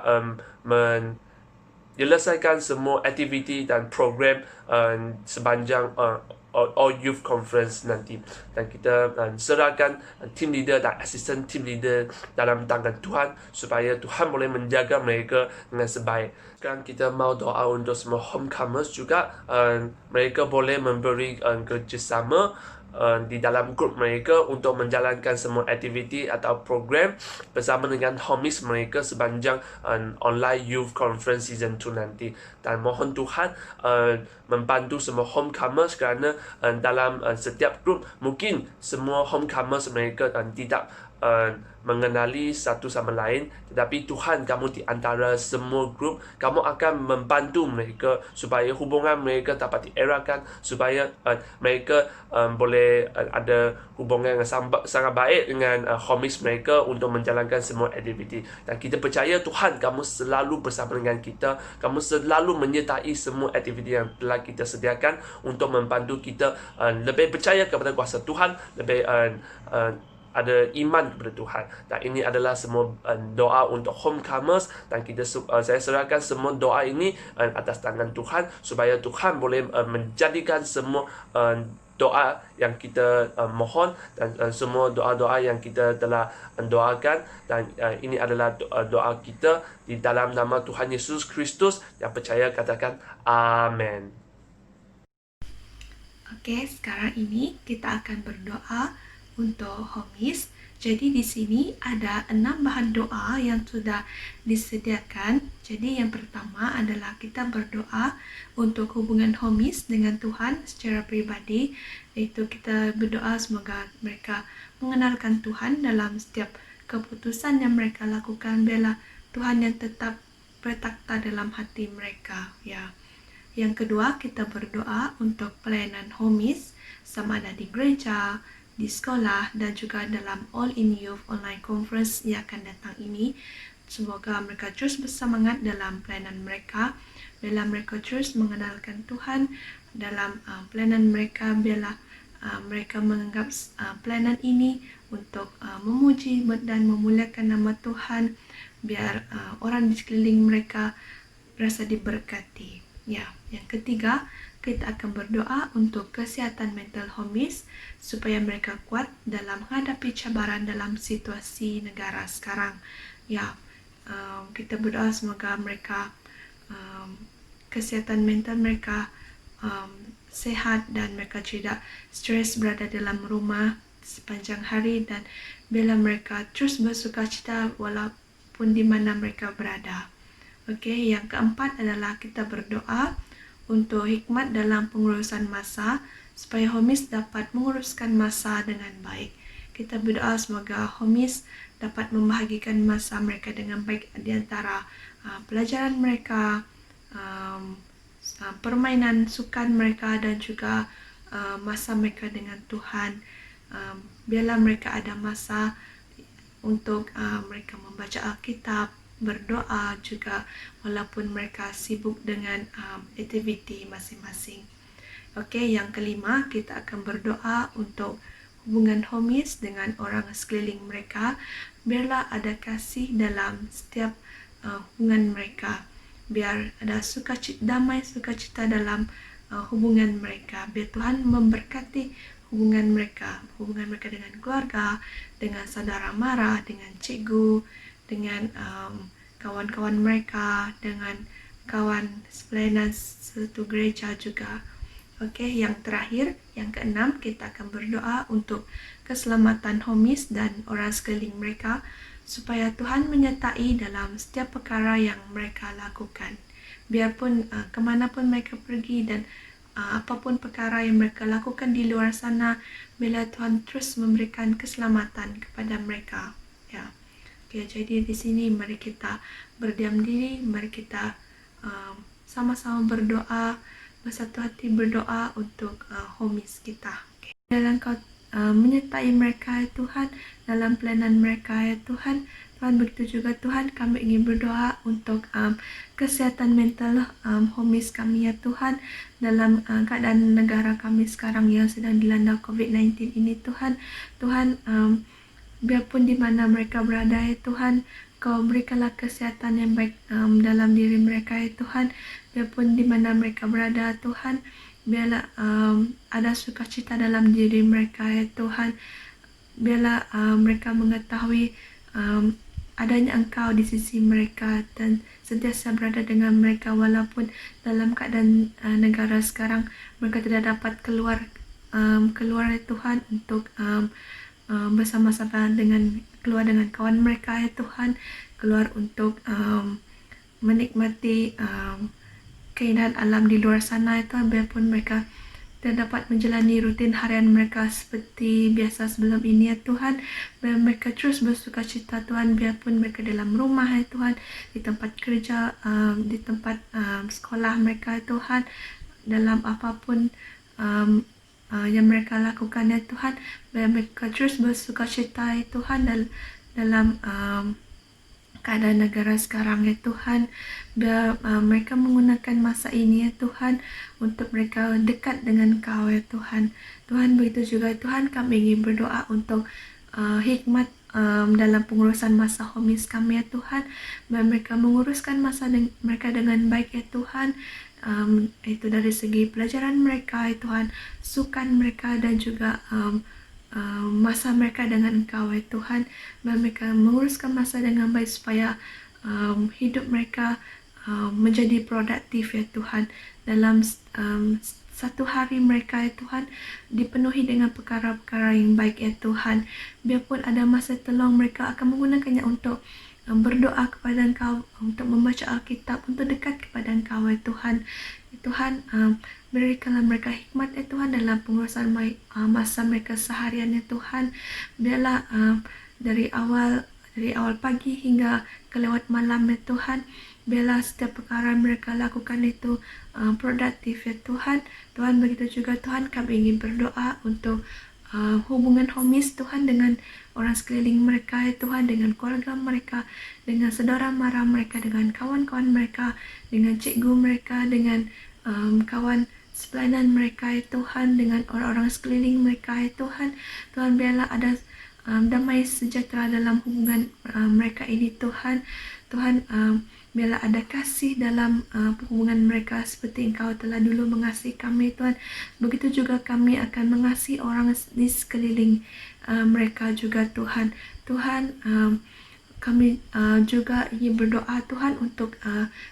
menyelesaikan semua aktiviti dan program sepanjang All Youth Conference nanti. Dan kita serahkan team leader dan assistant team leader dalam tangan Tuhan supaya Tuhan boleh menjaga mereka dengan sebaik. Sekarang kita mau doa untuk semua homecomers juga, mereka boleh memberi kerjasama di dalam grup mereka untuk menjalankan semua aktiviti atau program bersama dengan homies mereka sepanjang online youth conference season 2 nanti. Dan mohon Tuhan membantu semua homecomers kerana dalam setiap grup mungkin semua homecomers mereka tidak mengenali satu sama lain, tetapi Tuhan kamu di antara semua grup, kamu akan membantu mereka supaya hubungan mereka dapat dieratkan, supaya mereka boleh ada hubungan yang sangat baik dengan homies mereka untuk menjalankan semua aktiviti. Dan kita percaya Tuhan kamu selalu bersama dengan kita, kamu selalu menyertai semua aktiviti yang telah kita sediakan untuk membantu kita lebih percaya kepada kuasa Tuhan, lebih ada iman kepada Tuhan. Dan ini adalah semua doa untuk homecomers, dan saya serahkan semua doa ini atas tangan Tuhan supaya Tuhan boleh menjadikan semua doa yang kita mohon dan semua doa-doa yang kita telah doakan. Dan ini adalah doa kita di dalam nama Tuhan Yesus Kristus. Yang percaya katakan amin. Oke, sekarang ini kita akan berdoa untuk homies. Jadi di sini ada 6 bahan doa yang sudah disediakan. Jadi yang pertama adalah kita berdoa untuk hubungan homies dengan Tuhan secara pribadi, yaitu kita berdoa semoga mereka mengenalkan Tuhan dalam setiap keputusan yang mereka lakukan, biarlah Tuhan yang tetap bertakhta dalam hati mereka, ya. Yang kedua, kita berdoa untuk pelayanan homies, sama ada di gereja, di sekolah dan juga dalam All in Youth Online Conference yang akan datang ini. Semoga mereka terus bersemangat dalam pelayanan mereka, biarlah mereka terus mengenalkan Tuhan dalam pelayanan mereka, biarlah mereka menganggap pelayanan ini untuk memuji dan memuliakan nama Tuhan, biar orang di sekeliling mereka berasa diberkati. Ya, yang ketiga, kita akan berdoa untuk kesihatan mental homies supaya mereka kuat dalam menghadapi cabaran dalam situasi negara sekarang. Ya, kita berdoa semoga mereka kesihatan mental mereka sehat dan mereka tidak stres berada dalam rumah sepanjang hari, dan bila mereka terus bersukacita walaupun di mana mereka berada. Okey, yang keempat adalah kita berdoa untuk hikmat dalam pengurusan masa supaya homies dapat menguruskan masa dengan baik. Kita berdoa semoga homies dapat membahagikan masa mereka dengan baik di antara pelajaran mereka, permainan sukan mereka dan juga masa mereka dengan Tuhan. Biarlah mereka ada masa untuk mereka membaca Alkitab, berdoa juga walaupun mereka sibuk dengan aktiviti masing-masing. Okey, yang kelima, kita akan berdoa untuk hubungan homies dengan orang sekeliling mereka. Biarlah ada kasih dalam setiap hubungan mereka. Biar ada damai sukacita dalam hubungan mereka. Biar Tuhan memberkati hubungan mereka dengan keluarga, dengan saudara mara, dengan cikgu, dengan kawan-kawan mereka, dengan kawan pelayanan satu gereja juga. Okey, yang terakhir, yang keenam, kita akan berdoa untuk keselamatan homies dan orang sekeliling mereka supaya Tuhan menyertai dalam setiap perkara yang mereka lakukan. Biarpun kemanapun mereka pergi dan apapun perkara yang mereka lakukan di luar sana, bila Tuhan terus memberikan keselamatan kepada mereka. Ya. Okay, jadi di sini mari kita berdiam diri, mari kita sama-sama berdoa, bersatu hati berdoa untuk homies kita. Okay. Dalam Kau menyertai mereka ya Tuhan, dalam pelayanan mereka ya Tuhan. Tuhan, begitu juga Tuhan, kami ingin berdoa untuk kesehatan mental homies kami ya Tuhan, dalam keadaan negara kami sekarang yang sedang dilanda COVID-19 ini Tuhan. Tuhan, biarpun di mana mereka berada ya Tuhan, Kau berikanlah kesehatan yang baik dalam diri mereka ya Tuhan. Biarpun di mana mereka berada Tuhan, biarlah ada sukacita dalam diri mereka ya Tuhan. Biarlah mereka mengetahui adanya Engkau di sisi mereka dan sentiasa berada dengan mereka walaupun dalam keadaan negara sekarang mereka tidak dapat keluar ya Tuhan untuk bersama-sama keluar dengan kawan mereka ya Tuhan, keluar untuk menikmati keindahan alam di luar sana ya Tuhan. Biarpun mereka tidak dapat menjalani rutin harian mereka seperti biasa sebelum ini ya Tuhan, biar mereka terus bersukacita Tuhan, biarpun mereka dalam rumah ya Tuhan, di tempat kerja, di tempat sekolah mereka ya Tuhan, dalam apapun yang mereka lakukan ya Tuhan, biar mereka terus bersukacita ya Tuhan dalam keadaan negara sekarang ya Tuhan. Biar mereka menggunakan masa ini ya Tuhan untuk mereka dekat dengan Kau ya Tuhan. Tuhan, begitu juga Tuhan, kami ingin berdoa untuk hikmat dalam pengurusan masa homies kami ya Tuhan. Biar mereka menguruskan masa mereka dengan baik ya Tuhan. Itu dari segi pelajaran mereka ya Tuhan, sukan mereka dan juga masa mereka dengan Engkau ya Tuhan. Biar mereka menguruskan masa dengan baik supaya hidup mereka menjadi produktif ya Tuhan. Dalam satu hari mereka ya Tuhan dipenuhi dengan perkara-perkara yang baik ya Tuhan. Biarpun ada masa telung, mereka akan menggunakannya untuk berdoa kepada Engkau, untuk membaca Alkitab, untuk dekat kepada Engkau ya Tuhan. Tuhan, berikanlah mereka hikmat ya Tuhan dalam pengurusan masa mereka seharian ya Tuhan. Biarlah dari awal pagi hingga kelewat malam ya Tuhan, biarlah setiap perkara mereka lakukan itu produktif ya Tuhan. Tuhan, begitu juga Tuhan, kami ingin berdoa untuk hubungan homis Tuhan dengan orang sekeliling mereka, ya Tuhan, dengan keluarga mereka, dengan saudara mara mereka, dengan kawan-kawan mereka, dengan cikgu mereka, dengan kawan sepelajaran mereka, ya Tuhan, dengan orang-orang sekeliling mereka, ya Tuhan. Tuhan, biarlah ada damai sejahtera dalam hubungan mereka ini, Tuhan. Tuhan, biarlah ada kasih dalam hubungan mereka seperti Engkau telah dulu mengasihi kami, Tuhan. Begitu juga kami akan mengasihi orang di sekeliling mereka juga, Tuhan. Tuhan, kami juga ingin berdoa, Tuhan, untuk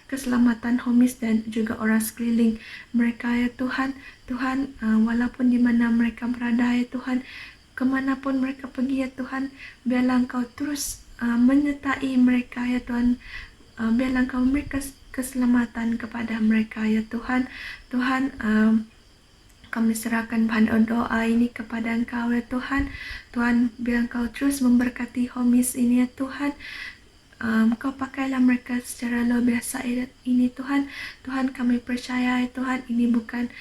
keselamatan homis dan juga orang sekeliling mereka, ya Tuhan. Tuhan, walaupun di mana mereka berada, ya Tuhan, kemanapun mereka pergi, ya Tuhan, biarlah Engkau terus menyertai mereka, ya Tuhan. Biarlah Engkau memberikan keselamatan kepada mereka, ya Tuhan. Tuhan, kami serahkan bahan doa ini kepada Engkau, ya Tuhan. Tuhan, biar Engkau terus memberkati homis ini, ya Tuhan. Kau pakailah mereka secara luar biasa ini, Tuhan. Tuhan, kami percaya, ya Tuhan, ini bukan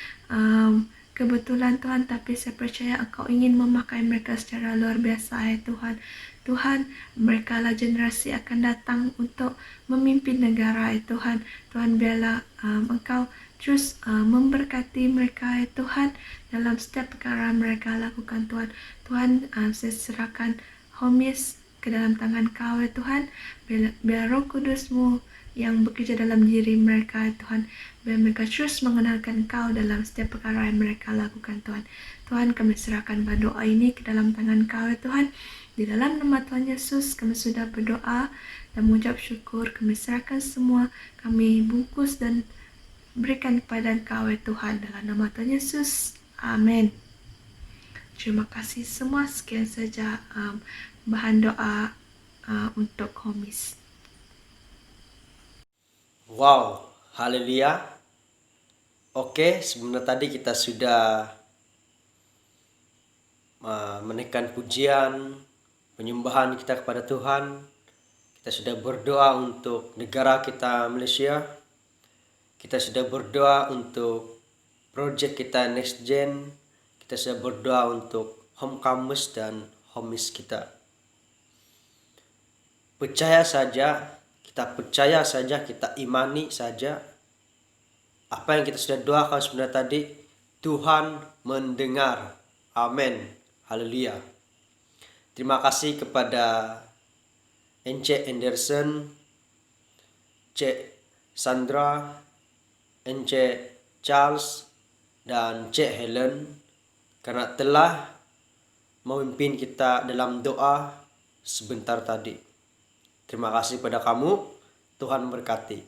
kebetulan, Tuhan, tapi saya percaya Engkau ingin memakai mereka secara luar biasa, ya Tuhan. Tuhan, mereka lah generasi akan datang untuk memimpin negara, ya Tuhan. Tuhan, biarlah Engkau terus memberkati mereka, ya Tuhan, dalam setiap perkara mereka lakukan, Tuhan. Tuhan, saya serahkan homis ke dalam tangan Kau, ya Tuhan. Biar Roh Kudus-Mu yang bekerja dalam diri mereka, ya Tuhan. Biar mereka terus mengenalkan Kau dalam setiap perkara yang mereka lakukan, Tuhan. Tuhan, kami serahkan doa ini ke dalam tangan Kau, ya Tuhan. Di dalam nama Tuhan Yesus, kami sudah berdoa dan mengucap syukur. Kami serahkan semua, kami bungkus dan berikan kepada Engkau, ya Tuhan. Dalam nama Tuhan Yesus, amin. Terima kasih semua. Sekian saja bahan doa untuk homis. Wow, haleluya. Oke, sebenarnya tadi kita sudah menaikkan pujian, penyembahan kita kepada Tuhan. Kita sudah berdoa untuk negara kita Malaysia. Kita sudah berdoa untuk project kita Next Gen. Kita sudah berdoa untuk homecomers dan homies kita. Percaya saja, kita imani saja apa yang kita sudah doakan sebenarnya tadi, Tuhan mendengar. Amin. Haleluya. Terima kasih kepada Encik Anderson, Cik Sandra, Encik Charles, dan Cik Helen karena telah memimpin kita dalam doa sebentar tadi. Terima kasih pada kamu. Tuhan berkati.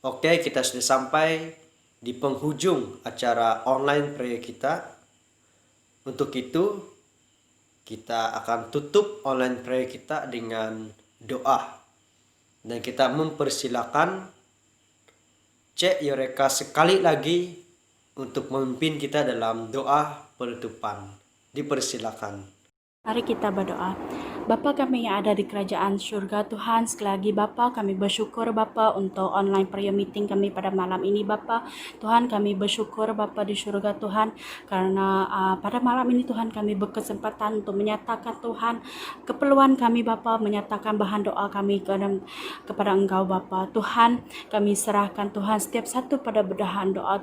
Oke, kita sudah sampai di penghujung acara online prayer kita. Untuk itu, kita akan tutup online prayer kita dengan doa. Dan kita mempersilakan Cik Yoreka sekali lagi untuk memimpin kita dalam doa penutupan. Dipersilakan. Mari kita berdoa. Bapa kami yang ada di kerajaan surga, Tuhan, sekali lagi Bapa, kami bersyukur Bapa untuk online prayer meeting kami pada malam ini Bapa. Tuhan, kami bersyukur Bapa di surga Tuhan, karena pada malam ini Tuhan kami berkesempatan untuk menyatakan Tuhan keperluan kami Bapa, menyatakan bahan doa kami kepada Engkau Bapa. Tuhan, kami serahkan Tuhan setiap satu pada bedahan doa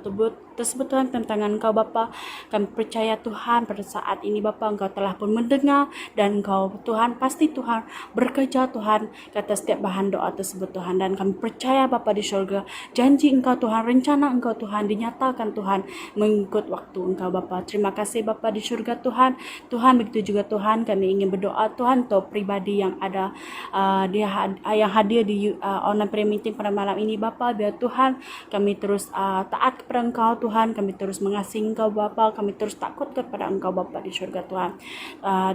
tersebut Tuhan tentang Engkau Bapa. Kami percaya Tuhan pada saat ini Bapa, Engkau telah pun mendengar dan Engkau Tuhan pasti Tuhan bekerja Tuhan kata setiap bahan doa tersebut Tuhan, dan kami percaya Bapa di surga, janji Engkau Tuhan, rencana Engkau Tuhan dinyatakan Tuhan mengikut waktu Engkau Bapa. Terima kasih Bapa di surga Tuhan. Tuhan, begitu juga Tuhan kami ingin berdoa Tuhan untuk pribadi yang ada yang hadir di online prayer meeting pada malam ini Bapa. Biar Tuhan kami terus taat kepada Engkau Tuhan, kami terus mengasihi Engkau Bapa, kami terus takut kepada Engkau Bapa di surga Tuhan.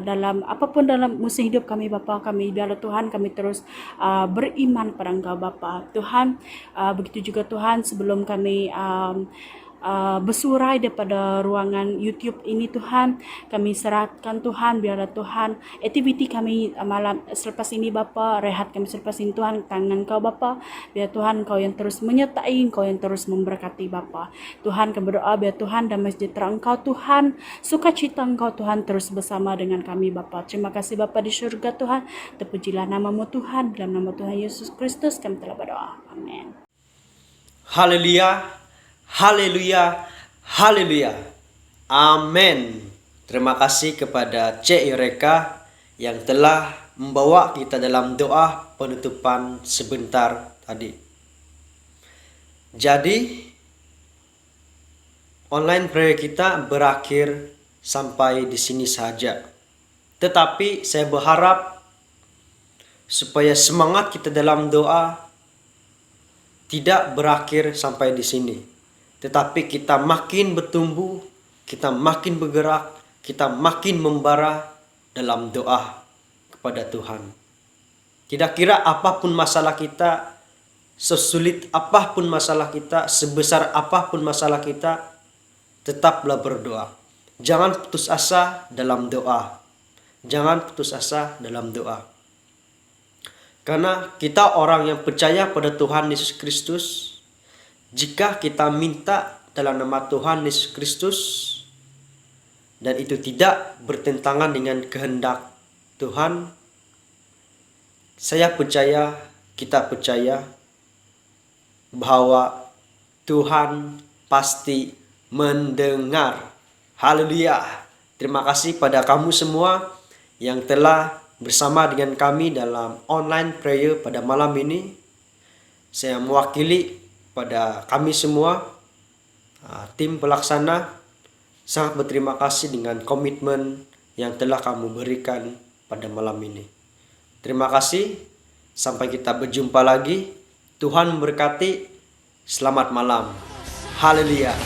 Dalam apapun dalam musim hidup kami Bapa, kami biarlah Tuhan kami terus beriman pada Engkau Bapa. Tuhan, begitu juga Tuhan sebelum kami bersurai daripada ruangan YouTube ini Tuhan. Kami serahkan Tuhan, biarlah Tuhan aktiviti kami malam selepas ini Bapa, rehat kami selepas ini Tuhan, tangan Kau Bapa. Biar Tuhan Kau yang terus menyertai, Kau yang terus memberkati Bapa. Tuhan kami berdoa biar Tuhan damai sejahtera Engkau Tuhan, sukacita Engkau Tuhan terus bersama dengan kami Bapa. Terima kasih Bapa di surga Tuhan. Terpujilah nama-Mu Tuhan, dalam nama Tuhan Yesus Kristus kami telah berdoa. Amin. Haleluya, haleluya, haleluya. Amin. Terima kasih kepada Cik Eureka yang telah membawa kita dalam doa penutupan sebentar tadi. Jadi, online prayer kita berakhir sampai di sini saja. Tetapi saya berharap supaya semangat kita dalam doa tidak berakhir sampai di sini, tetapi kita makin bertumbuh, kita makin bergerak, kita makin membara dalam doa kepada Tuhan. Tidak kira apapun masalah kita, sesulit apapun masalah kita, sebesar apapun masalah kita, tetaplah berdoa. Jangan putus asa dalam doa. Jangan putus asa dalam doa. Karena kita orang yang percaya pada Tuhan Yesus Kristus, jika kita minta dalam nama Tuhan Yesus Kristus, dan itu tidak bertentangan dengan kehendak Tuhan, saya percaya, kita percaya bahwa Tuhan pasti mendengar. Haleluya. Terima kasih pada kamu semua yang telah bersama dengan kami dalam online prayer pada malam ini. Saya mewakili pada kami semua, tim pelaksana, sangat berterima kasih dengan komitmen yang telah kamu berikan pada malam ini. Terima kasih, sampai kita berjumpa lagi. Tuhan memberkati, selamat malam. Haleluya.